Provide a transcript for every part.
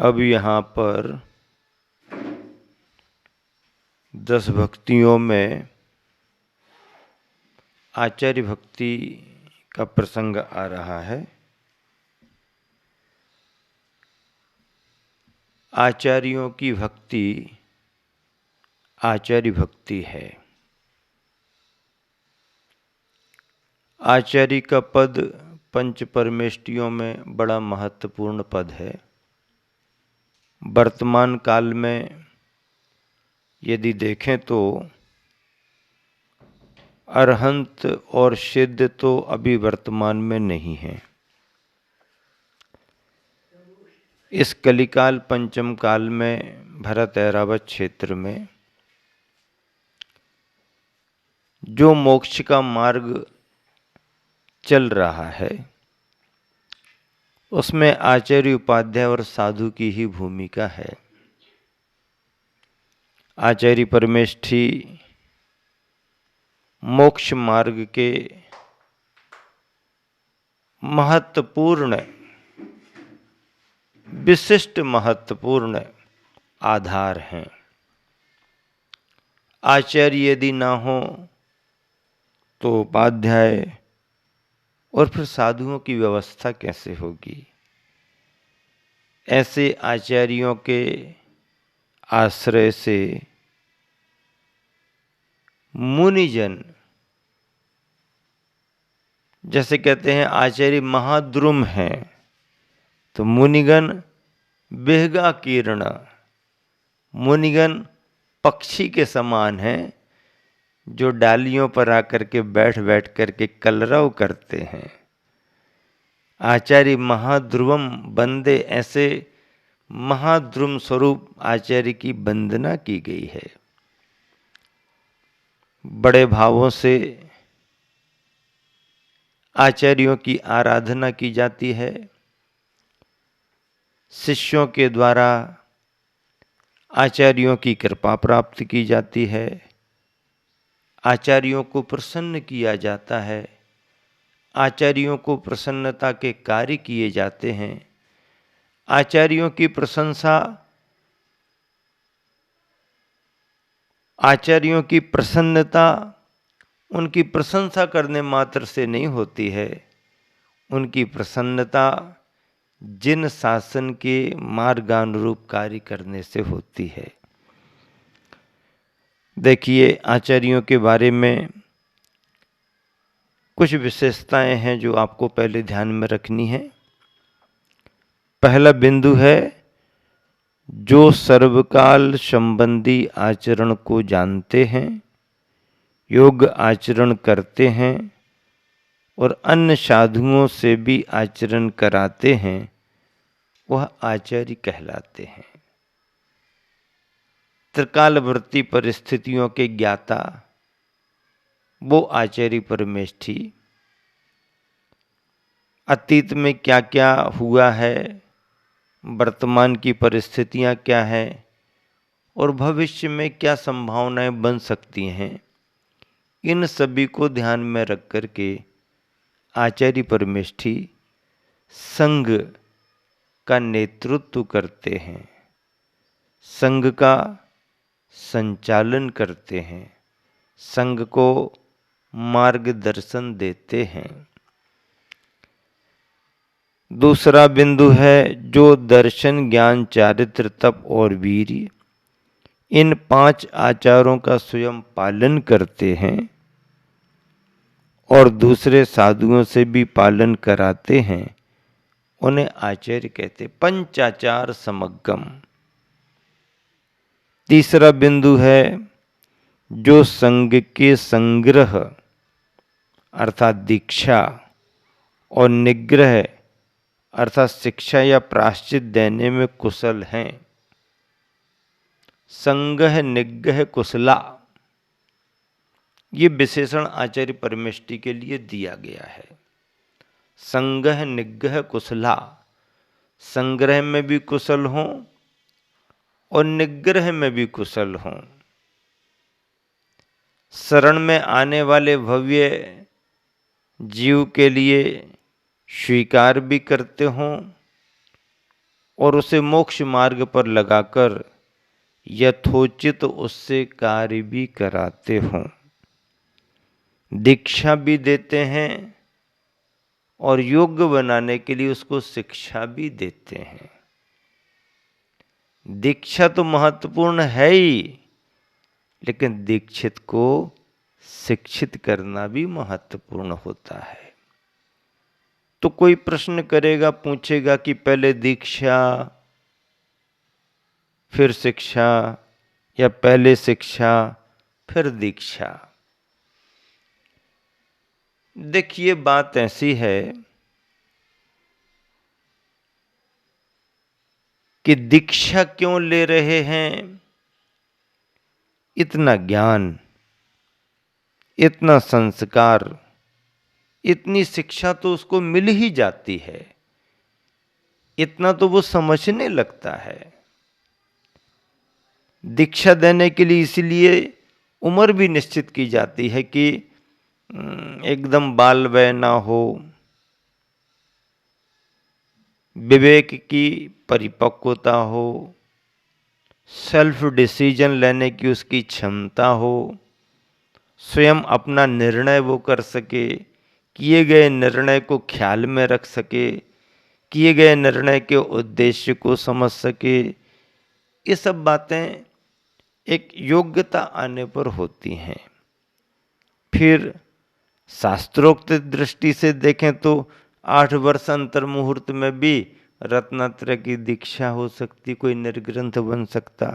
अब यहाँ पर 10 भक्तियों में आचार्य भक्ति का प्रसंग आ रहा है। आचार्यों की भक्ति आचार्य भक्ति है। आचार्य का पद पंच परमेष्टियों में बड़ा महत्वपूर्ण पद है। वर्तमान काल में यदि देखें तो अरहंत और सिद्ध तो अभी वर्तमान में नहीं है। इस कलिकाल पंचम काल में भरत ऐरावत क्षेत्र में जो मोक्ष का मार्ग चल रहा है उसमें आचार्य उपाध्याय और साधु की ही भूमिका है। आचार्य परमेष्ठी मोक्ष मार्ग के महत्वपूर्ण विशिष्ट महत्वपूर्ण आधार हैं। आचार्य यदि ना हो तो उपाध्याय और फिर साधुओं की व्यवस्था कैसे होगी। ऐसे आचार्यों के आश्रय से मुनिजन, जैसे कहते हैं आचार्य महाद्रुम हैं, तो मुनिगण बेहगा किरण, मुनिगण पक्षी के समान हैं जो डालियों पर आकर के बैठ करके कलरव करते हैं। आचार्य महाध्रुवम बंदे, ऐसे महाध्रुव स्वरूप आचार्य की वंदना की गई है। बड़े भावों से आचार्यों की आराधना की जाती है। शिष्यों के द्वारा आचार्यों की कृपा प्राप्त की जाती है। आचार्यों को प्रसन्न किया जाता है। आचार्यों को प्रसन्नता के कार्य किए जाते हैं। आचार्यों की प्रशंसा, आचार्यों की प्रसन्नता उनकी प्रशंसा करने मात्र से नहीं होती है। उनकी प्रसन्नता जिन शासन के मार्गानुरूप कार्य करने से होती है। देखिए, आचार्यों के बारे में कुछ विशेषताएं हैं जो आपको पहले ध्यान में रखनी है। पहला बिंदु है जो सर्वकाल संबंधी आचरण को जानते हैं, योग्य आचरण करते हैं और अन्य साधुओं से भी आचरण कराते हैं, वह आचार्य कहलाते हैं। त्रिकालवर्ती परिस्थितियों के ज्ञाता वो आचार्य परमेष्ठी। अतीत में क्या क्या हुआ है, वर्तमान की परिस्थितियां क्या हैं और भविष्य में क्या संभावनाएं बन सकती हैं, इन सभी को ध्यान में रख कर के आचार्य परमेष्ठी संघ का नेतृत्व करते हैं, संघ का संचालन करते हैं, संघ को मार्गदर्शन देते हैं। दूसरा बिंदु है जो दर्शन, ज्ञान, चारित्र, तप और वीर्य, इन 5 आचारों का स्वयं पालन करते हैं और दूसरे साधुओं से भी पालन कराते हैं, उन्हें आचार्य कहते। पंचाचार समग्गम। तीसरा बिंदु है जो संघ के संग्रह अर्थात दीक्षा और निग्रह अर्थात शिक्षा या प्रायश्चित देने में कुशल हैं। संगह निग्रह कुशला, ये विशेषण आचार्य परमेष्ठी के लिए दिया गया है। संगह निग्रह कुशला, संग्रह में भी कुशल हों और निग्रह में भी कुशल हों। शरण में आने वाले भव्य जीव के लिए स्वीकार भी करते हों और उसे मोक्ष मार्ग पर लगाकर यथोचित उससे कार्य भी कराते हों। दीक्षा भी देते हैं और योग्य बनाने के लिए उसको शिक्षा भी देते हैं। दीक्षा तो महत्वपूर्ण है ही, लेकिन दीक्षित को शिक्षित करना भी महत्वपूर्ण होता है। तो कोई प्रश्न करेगा, पूछेगा कि पहले दीक्षा फिर शिक्षा या पहले शिक्षा फिर दीक्षा। देखिए, बात ऐसी है कि दीक्षा क्यों ले रहे हैं? इतना ज्ञान, इतना संस्कार, इतनी शिक्षा तो उसको मिल ही जाती है, इतना तो वो समझने लगता है। दीक्षा देने के लिए इसलिए उम्र भी निश्चित की जाती है कि एकदम बाल वय ना हो, विवेक की परिपक्वता हो, सेल्फ डिसीजन लेने की उसकी क्षमता हो, स्वयं अपना निर्णय वो कर सके, किए गए निर्णय को ख्याल में रख सके, किए गए निर्णय के उद्देश्य को समझ सके। ये सब बातें एक योग्यता आने पर होती हैं। फिर शास्त्रोक्त दृष्टि से देखें तो 8 वर्ष अंतर मुहूर्त में भी रत्नात्रय की दीक्षा हो सकती, कोई निर्ग्रंथ बन सकता।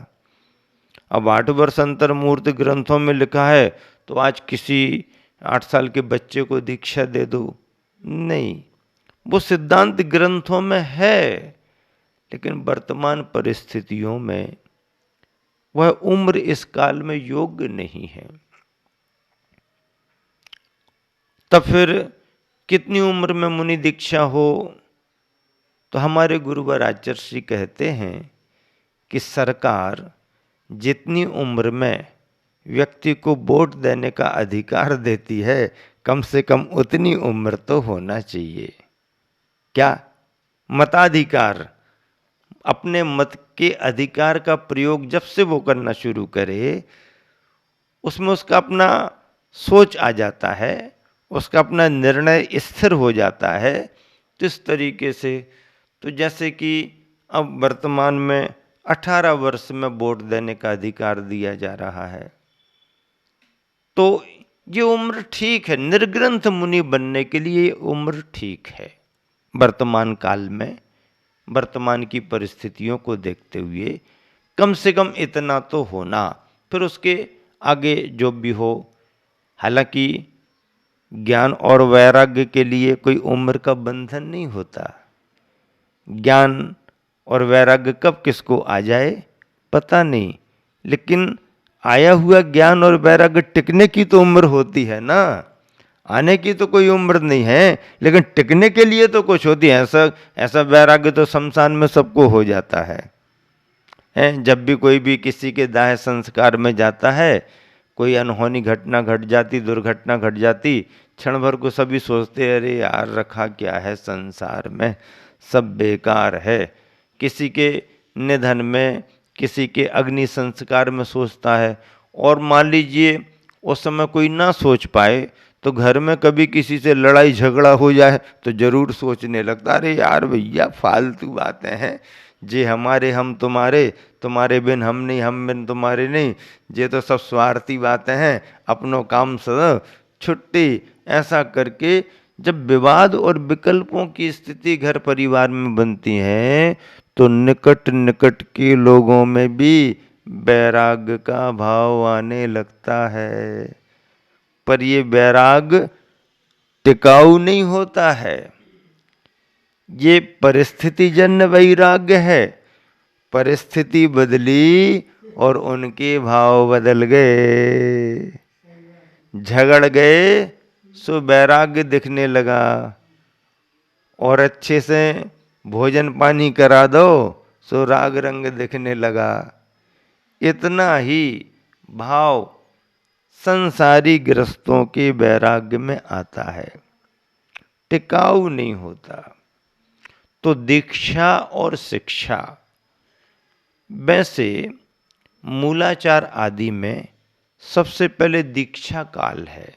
अब 8 वर्ष अंतर मुहूर्त ग्रंथों में लिखा है तो आज किसी 8 साल के बच्चे को दीक्षा दे दो, नहीं। वो सिद्धांत ग्रंथों में है, लेकिन वर्तमान परिस्थितियों में वह उम्र इस काल में योग्य नहीं है। तब फिर कितनी उम्र में मुनि दीक्षा हो? तो हमारे गुरुवर आचार्य कहते हैं कि सरकार जितनी उम्र में व्यक्ति को वोट देने का अधिकार देती है, कम से कम उतनी उम्र तो होना चाहिए। क्या? मताधिकार। अपने मत के अधिकार का प्रयोग जब से वो करना शुरू करे, उसमें उसका अपना सोच आ जाता है, उसका अपना निर्णय स्थिर हो जाता है। तो इस तरीके से, तो जैसे कि अब वर्तमान में 18 वर्ष में वोट देने का अधिकार दिया जा रहा है, तो ये उम्र ठीक है, निर्ग्रंथ मुनि बनने के लिए ये उम्र ठीक है। वर्तमान काल में, वर्तमान की परिस्थितियों को देखते हुए कम से कम इतना तो होना। फिर उसके आगे जो भी हो, हालांकि ज्ञान और वैराग्य के लिए कोई उम्र का बंधन नहीं होता। ज्ञान और वैराग्य कब किसको आ जाए पता नहीं, लेकिन आया हुआ ज्ञान और वैराग्य टिकने की तो उम्र होती है ना। आने की तो कोई उम्र नहीं है, लेकिन टिकने के लिए तो कुछ होती है। ऐसा वैराग्य तो शमशान में सबको हो जाता है। जब भी कोई भी किसी के दाह संस्कार में जाता है, कोई अनहोनी घटना घट जाती, दुर्घटना घट जाती, क्षण भर को सभी सोचते अरे यार रखा क्या है संसार में, सब बेकार है। किसी के निधन में, किसी के अग्नि संस्कार में सोचता है। और मान लीजिए उस समय कोई ना सोच पाए, तो घर में कभी किसी से लड़ाई झगड़ा हो जाए तो जरूर सोचने लगता अरे यार भैया फालतू बातें हैं, जे हमारे हम तुम्हारे, तुम्हारे बिन हम नहीं, हम बिन तुम्हारे नहीं, ये तो सब स्वार्थी बातें हैं, अपनों काम से छुट्टी। ऐसा करके जब विवाद और विकल्पों की स्थिति घर परिवार में बनती है, तो निकट निकट के लोगों में भी वैराग्य का भाव आने लगता है। पर ये वैराग्य टिकाऊ नहीं होता है, ये परिस्थितिजन्य वैराग्य है। परिस्थिति बदली और उनके भाव बदल गए, झगड़ गए, सो वैराग्य दिखने लगा। और अच्छे से भोजन पानी करा दो, सो राग रंग दिखने लगा। इतना ही भाव संसारी ग्रस्तों के वैराग्य में आता है, टिकाऊ नहीं होता। तो दीक्षा और शिक्षा, वैसे मूलाचार आदि में सबसे पहले दीक्षा काल है।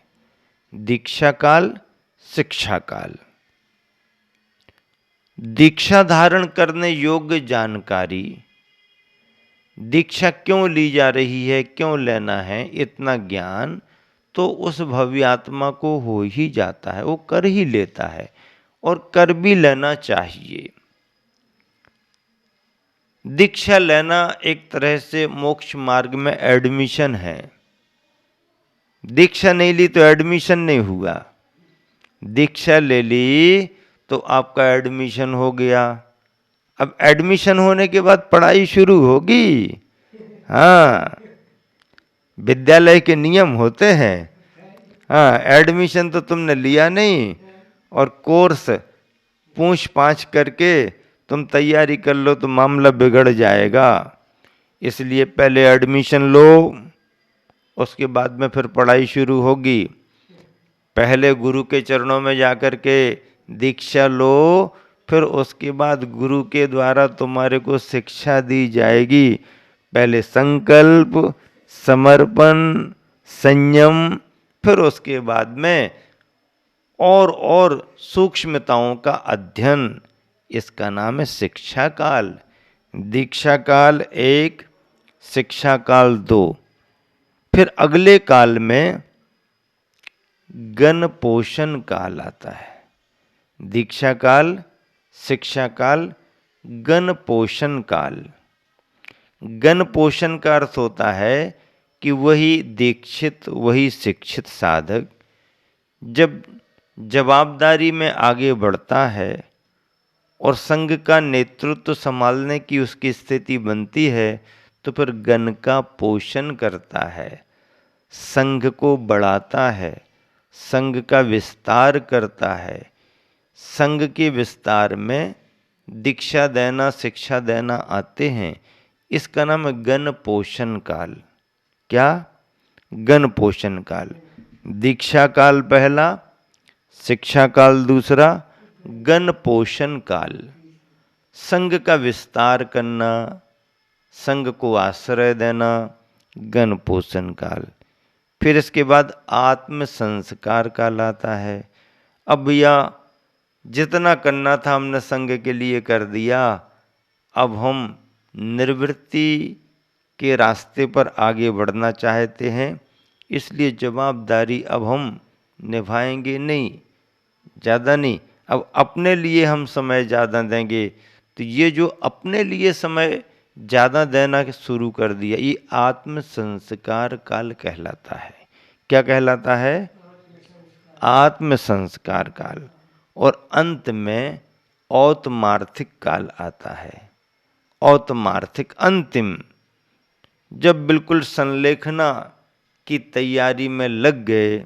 दीक्षा काल, शिक्षा काल। दीक्षा धारण करने योग्य जानकारी, दीक्षा क्यों ली जा रही है, क्यों लेना है, इतना ज्ञान तो उस भव्य आत्मा को हो ही जाता है, वो कर ही लेता है और कर भी लेना चाहिए। दीक्षा लेना एक तरह से मोक्ष मार्ग में एडमिशन है। दीक्षा नहीं ली तो एडमिशन नहीं हुआ, दीक्षा ले ली तो आपका एडमिशन हो गया। अब एडमिशन होने के बाद पढ़ाई शुरू होगी। हाँ, विद्यालय के नियम होते हैं। हाँ, एडमिशन तो तुमने लिया नहीं और कोर्स पूछ पाछ करके तुम तैयारी कर लो तो मामला बिगड़ जाएगा। इसलिए पहले एडमिशन लो, उसके बाद में फिर पढ़ाई शुरू होगी। पहले गुरु के चरणों में जाकर के दीक्षा लो, फिर उसके बाद गुरु के द्वारा तुम्हारे को शिक्षा दी जाएगी। पहले संकल्प, समर्पण, संयम, फिर उसके बाद में और सूक्ष्मताओं का अध्ययन। इसका नाम है शिक्षा काल। दीक्षा काल 1, शिक्षा काल 2। फिर अगले काल में गण पोषण काल आता है। दीक्षा काल, शिक्षा काल, गण पोषण काल। गण पोषण का अर्थ होता है कि वही दीक्षित, वही शिक्षित साधक जब जवाबदारी में आगे बढ़ता है और संघ का नेतृत्व संभालने की उसकी स्थिति बनती है, तो फिर गण का पोषण करता है, संघ को बढ़ाता है, संघ का विस्तार करता है। संघ के विस्तार में दीक्षा देना, शिक्षा देना आते हैं। इसका नाम है गण पोषण काल। क्या? गण पोषण काल। दीक्षा काल पहला, शिक्षा काल दूसरा, गण पोषण काल। संघ का विस्तार करना, संघ को आश्रय देना, गण पोषण काल। फिर इसके बाद आत्म संस्कार काल आता है। अब भैया जितना करना था हमने संघ के लिए कर दिया, अब हम निवृत्ति के रास्ते पर आगे बढ़ना चाहते हैं, इसलिए जवाबदारी अब हम निभाएंगे नहीं, ज़्यादा नहीं, अब अपने लिए हम समय ज़्यादा देंगे। तो ये जो अपने लिए समय ज़्यादा देना शुरू कर दिया, ये आत्म संस्कार काल कहलाता है। क्या कहलाता है? आत्म संस्कार काल। और अंत में औतमार्थिक काल आता है। औतमार्थिक, अंतिम, जब बिल्कुल संलेखना की तैयारी में लग गए,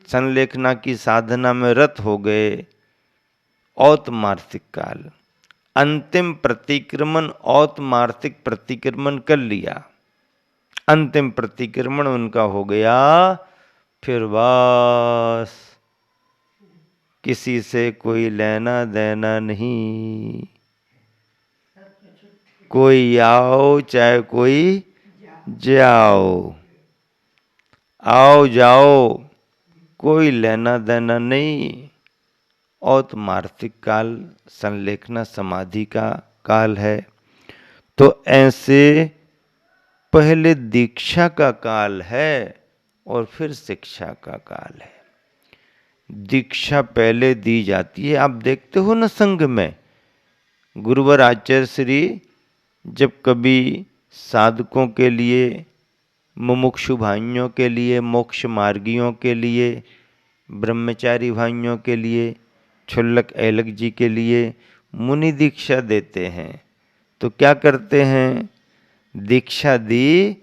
संलेखना की साधना में रत हो गए, औतमार्थिक काल। अंतिम प्रतिक्रमण, औतमार्थिक प्रतिक्रमण कर लिया, अंतिम प्रतिक्रमण उनका हो गया, फिर बस किसी से कोई लेना देना नहीं। कोई आओ चाहे कोई जाओ, आओ जाओ, कोई लेना देना नहीं। औतमार्थिक काल संलेखना समाधि का काल है। तो ऐसे पहले दीक्षा का काल है और फिर शिक्षा का काल है। दीक्षा पहले दी जाती है। आप देखते हो ना, संघ में गुरुवर आचार्य श्री जब कभी साधकों के लिए, मुमुक्षु भाइयों के लिए, मोक्ष मार्गियों के लिए, ब्रह्मचारी भाइयों के लिए, क्षुल्लक ऐलक जी के लिए मुनि दीक्षा देते हैं, तो क्या करते हैं? दीक्षा दी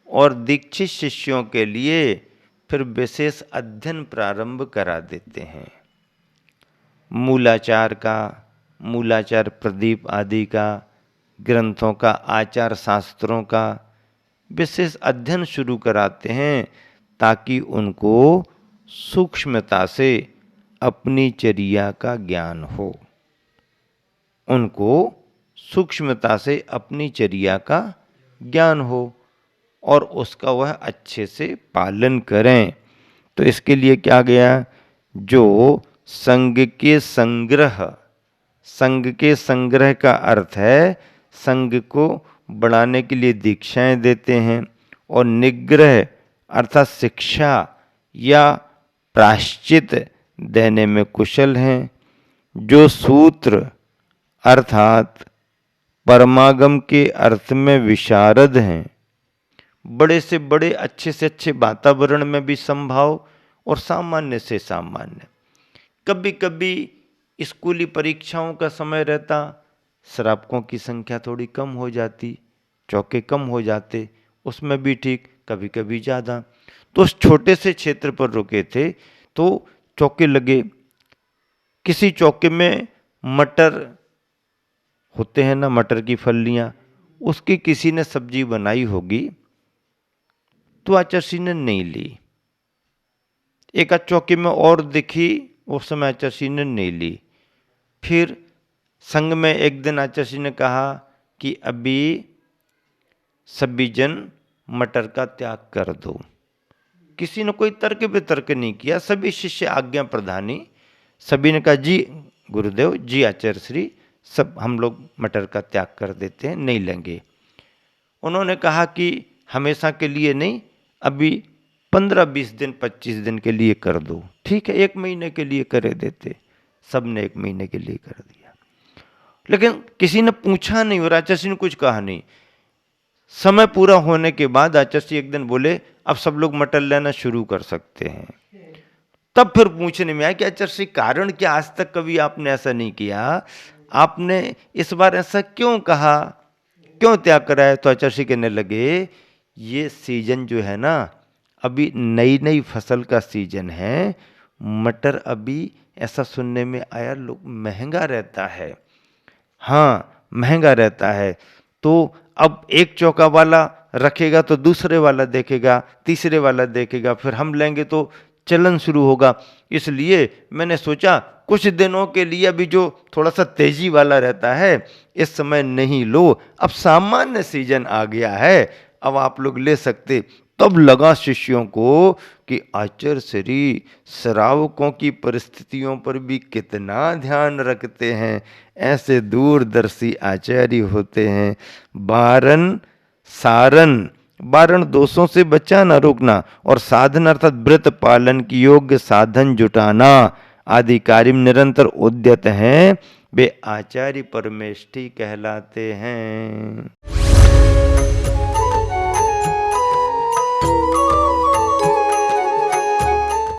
और दीक्षित शिष्यों के लिए फिर विशेष अध्ययन प्रारंभ करा देते हैं। मूलाचार का, मूलाचार प्रदीप आदि का, ग्रंथों का, आचार शास्त्रों का विशेष अध्ययन शुरू कराते हैं, ताकि उनको सूक्ष्मता से अपनी चर्या का ज्ञान हो। उनको सूक्ष्मता से अपनी चर्या का ज्ञान हो और उसका वह अच्छे से पालन करें। तो इसके लिए क्या गया, जो संग के संग्रह का अर्थ है संग को बढ़ाने के लिए दीक्षाएं देते हैं, और निग्रह अर्थात शिक्षा या प्रायश्चित देने में कुशल हैं। जो सूत्र अर्थात परमागम के अर्थ में विशारद हैं, बड़े से बड़े अच्छे से अच्छे वातावरण में भी संभाव और सामान्य से सामान्य। कभी कभी स्कूली परीक्षाओं का समय रहता, श्रावकों की संख्या थोड़ी कम हो जाती, चौके कम हो जाते, उसमें भी ठीक, कभी कभी ज़्यादा। तो उस छोटे से क्षेत्र पर रुके थे तो चौके लगे। किसी चौके में मटर होते हैं ना, मटर की फलियाँ, उसकी किसी ने सब्जी बनाई होगी तो आचार्य ने नहीं ली। एक आध चौके में और दिखी, उस समय आचार्य ने नहीं ली। फिर संग में एक दिन आचार्य ने कहा कि अभी सभी जन मटर का त्याग कर दो। किसी ने कोई तर्क वितर्क नहीं किया, सभी शिष्य आज्ञा प्रधानी, सभी ने कहा जी गुरुदेव, जी आचार्य श्री, सब हम लोग मटर का त्याग कर देते हैं, नहीं लेंगे। उन्होंने कहा कि हमेशा के लिए नहीं, अभी 15-20 दिन 25 दिन के लिए कर दो। ठीक है, 1 महीने के लिए करे देते। सब ने 1 महीने के लिए कर दिया, लेकिन किसी ने पूछा नहीं और आचार्य ने कुछ कहा नहीं। समय पूरा होने के बाद आचार्य एक दिन बोले अब सब लोग मटर लेना शुरू कर सकते हैं। तब फिर पूछने में आया कि आचार्य कारण क्या, आज तक कभी आपने ऐसा नहीं किया, आपने इस बार ऐसा क्यों कहा, क्यों त्याग कराया? तो आचार्य कहने लगे ये सीजन जो है ना, अभी नई नई फसल का सीजन है, मटर अभी ऐसा सुनने में आया लोग महंगा रहता है। हाँ महंगा रहता है, तो अब एक चौका वाला रखेगा तो दूसरे वाला देखेगा, तीसरे वाला देखेगा, फिर हम लेंगे तो चलन शुरू होगा। इसलिए मैंने सोचा कुछ दिनों के लिए अभी जो थोड़ा सा तेजी वाला रहता है इस समय नहीं लो, अब सामान्य सीजन आ गया है, अब आप लोग ले सकते। तब लगा शिष्यों को कि आचार्य श्री श्रावकों की परिस्थितियों पर भी कितना ध्यान रखते हैं, ऐसे दूरदर्शी आचार्य होते हैं। बारन सारन, बारन दोषों से बचाना रोकना, और साधन अर्थात व्रत पालन की योग्य साधन जुटाना आदि कार्य में निरंतर उद्यत हैं, वे आचार्य परमेष्ठी कहलाते हैं।